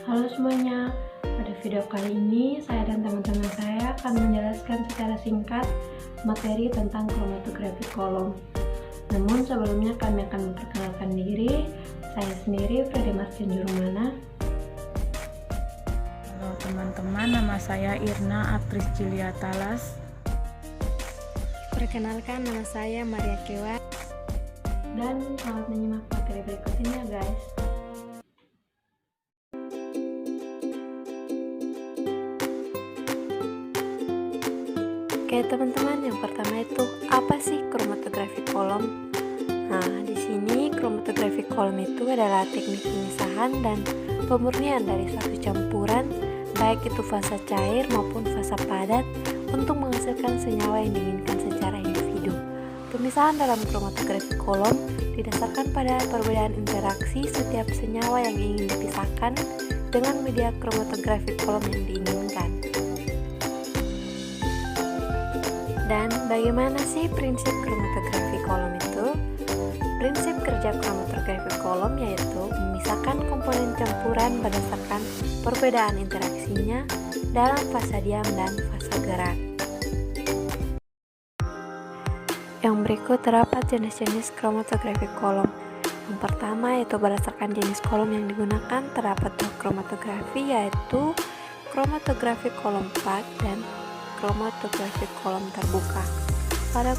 Halo semuanya, pada video kali ini saya dan teman-teman saya akan menjelaskan secara singkat materi tentang kromatografi kolom. Namun sebelumnya kami akan memperkenalkan diri. Saya sendiri Freddy Martin Jurumana. Halo teman-teman, nama saya Irna Atris Julia Talas. Perkenalkan, nama saya Maria Kewa. Dan selamat menyimak materi berikut ini ya guys. Oke teman-teman, yang pertama itu apa sih kromatografi kolom? Nah, di sini kromatografi kolom itu adalah teknik pemisahan dan pemurnian dari suatu campuran, baik itu fasa cair maupun fasa padat, untuk menghasilkan senyawa yang diinginkan secara individu. Pemisahan dalam kromatografi kolom didasarkan pada perbedaan interaksi setiap senyawa yang ingin dipisahkan dengan media kromatografi kolom yang diinginkan. Dan bagaimana sih prinsip kromatografi kolom itu? Prinsip kerja kromatografi kolom yaitu memisahkan komponen campuran berdasarkan perbedaan interaksinya dalam fasa diam dan fasa gerak. Yang berikut terdapat jenis-jenis kromatografi kolom. Yang pertama yaitu berdasarkan jenis kolom yang digunakan terdapat dua kromatografi, yaitu kromatografi kolom pack dan kromatografi kolom terbuka. Pada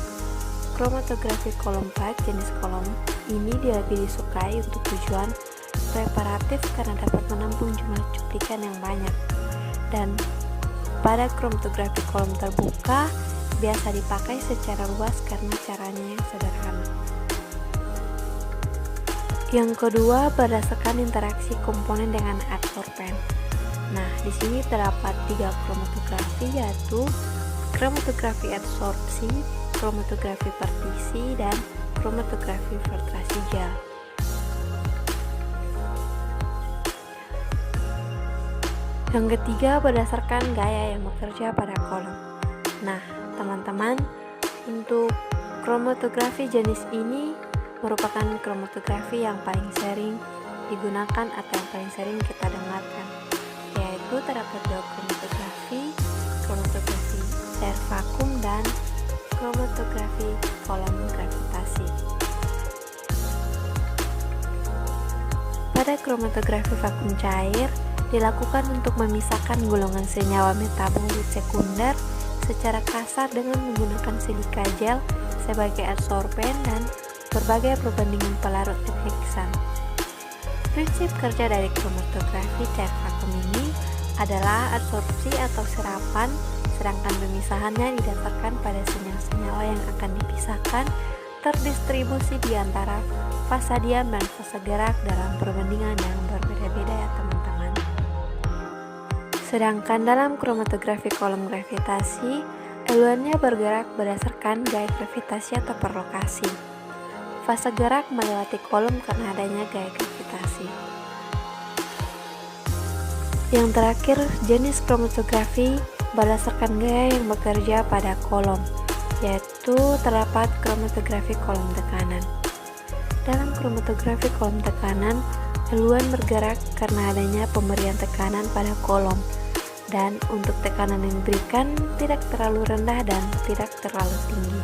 kromatografi kolom pack, jenis kolom ini lebih disukai untuk tujuan preparatif karena dapat menampung jumlah cuplikan yang banyak. Dan pada kromatografi kolom terbuka biasa dipakai secara luas karena caranya yang sederhana. Yang kedua, berdasarkan interaksi komponen dengan adsorben. Nah, di sini terdapat 3 kromatografi, yaitu kromatografi adsorpsi, kromatografi partisi, dan kromatografi filtrasi gel. Yang ketiga, berdasarkan gaya yang bekerja pada kolom. Nah, teman-teman, untuk kromatografi jenis ini merupakan kromatografi yang paling sering digunakan atau yang paling sering kita dengarkan, yaitu terdapat dua kromatografi cair vakum dan kromatografi kolom gravitasi. Pada kromatografi vakum cair dilakukan untuk memisahkan golongan senyawa metabolit sekunder secara kasar dengan menggunakan silika gel sebagai adsorben dan berbagai perbandingan pelarut dan heksan. Prinsip kerja dari kromatografi cair vakum ini adalah adsorpsi atau serapan, sedangkan pemisahannya didasarkan pada senyawa yang akan dipisahkan terdistribusi di antara fasa diam dan fasa gerak dalam perbandingan yang berbeda-beda ya teman-teman. Sedangkan dalam kromatografi kolom gravitasi, eluannya bergerak berdasarkan gaya gravitasi atau per lokasi. Fase gerak melewati kolom karena adanya gaya gravitasi. Yang terakhir, jenis kromatografi berdasarkan gaya yang bekerja pada kolom, yaitu terdapat kromatografi kolom tekanan. Dalam kromatografi kolom tekanan, eluan bergerak karena adanya pemberian tekanan pada kolom, dan untuk tekanan yang diberikan tidak terlalu rendah dan tidak terlalu tinggi.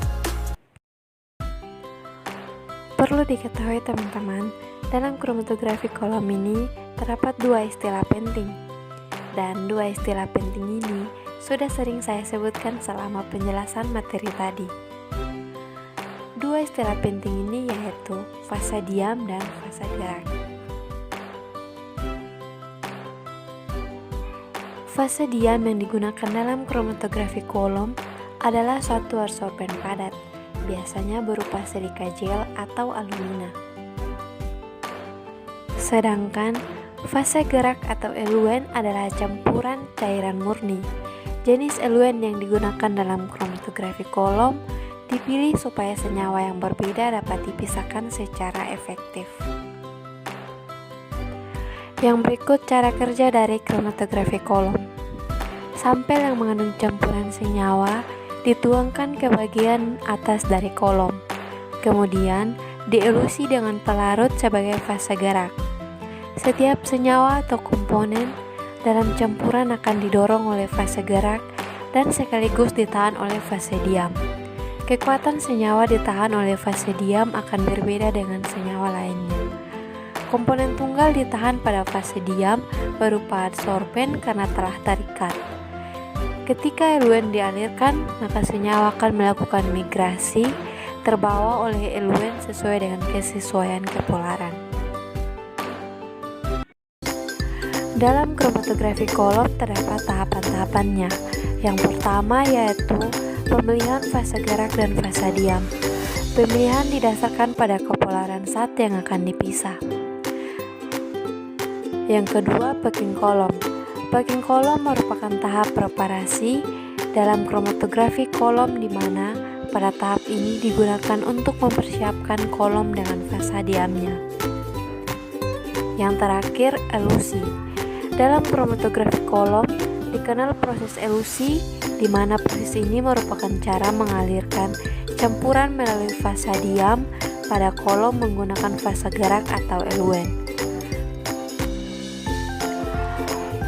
Perlu diketahui teman-teman, dalam kromatografi kolom ini terdapat dua istilah penting, dan dua istilah penting ini sudah sering saya sebutkan selama penjelasan materi tadi. Dua istilah penting ini yaitu fasa diam dan fasa gerak. Fase diam yang digunakan dalam kromatografi kolom adalah suatu adsorben padat, biasanya berupa silika gel atau alumina. Sedangkan fase gerak atau eluen adalah campuran cairan murni. Jenis eluen yang digunakan dalam kromatografi kolom dipilih supaya senyawa yang berbeda dapat dipisahkan secara efektif. Yang berikut cara kerja dari kromatografi kolom. Sampel yang mengandung campuran senyawa dituangkan ke bagian atas dari kolom, kemudian dielusi dengan pelarut sebagai fase gerak. Setiap senyawa atau komponen dalam campuran akan didorong oleh fase gerak dan sekaligus ditahan oleh fase diam. Kekuatan senyawa ditahan oleh fase diam akan berbeda dengan senyawa lainnya. Komponen tunggal ditahan pada fase diam berupa adsorben karena telah terikat. Ketika eluen dialirkan, maka senyawa akan melakukan migrasi terbawa oleh eluen sesuai dengan kesesuaian kepolaran. Dalam kromatografi kolom terdapat tahapan-tahapannya. Yang pertama yaitu pemilihan fase gerak dan fase diam. Pemilihan didasarkan pada kepolaran zat yang akan dipisah. Yang kedua, packing kolom. Packing kolom merupakan tahap preparasi dalam kromatografi kolom di mana pada tahap ini digunakan untuk mempersiapkan kolom dengan fase diamnya. Yang terakhir, elusi. Dalam kromatografi kolom dikenal proses elusi, di mana proses ini merupakan cara mengalirkan campuran melalui fase diam pada kolom menggunakan fase gerak atau eluen.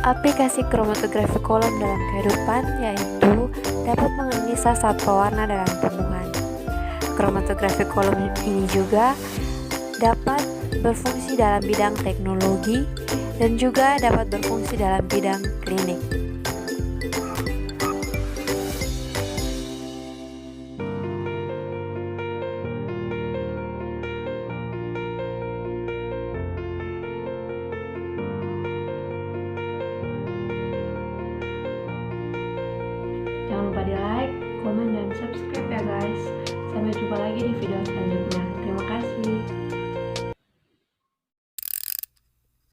Aplikasi kromatografi kolom dalam kehidupan yaitu dapat menganalisa zat pewarna dalam tumbuhan. Kromatografi kolom ini juga dapat berfungsi dalam bidang teknologi dan juga dapat berfungsi dalam bidang klinik. Jangan lupa di like, komen, dan subscribe ya guys. Sampai jumpa lagi di video selanjutnya.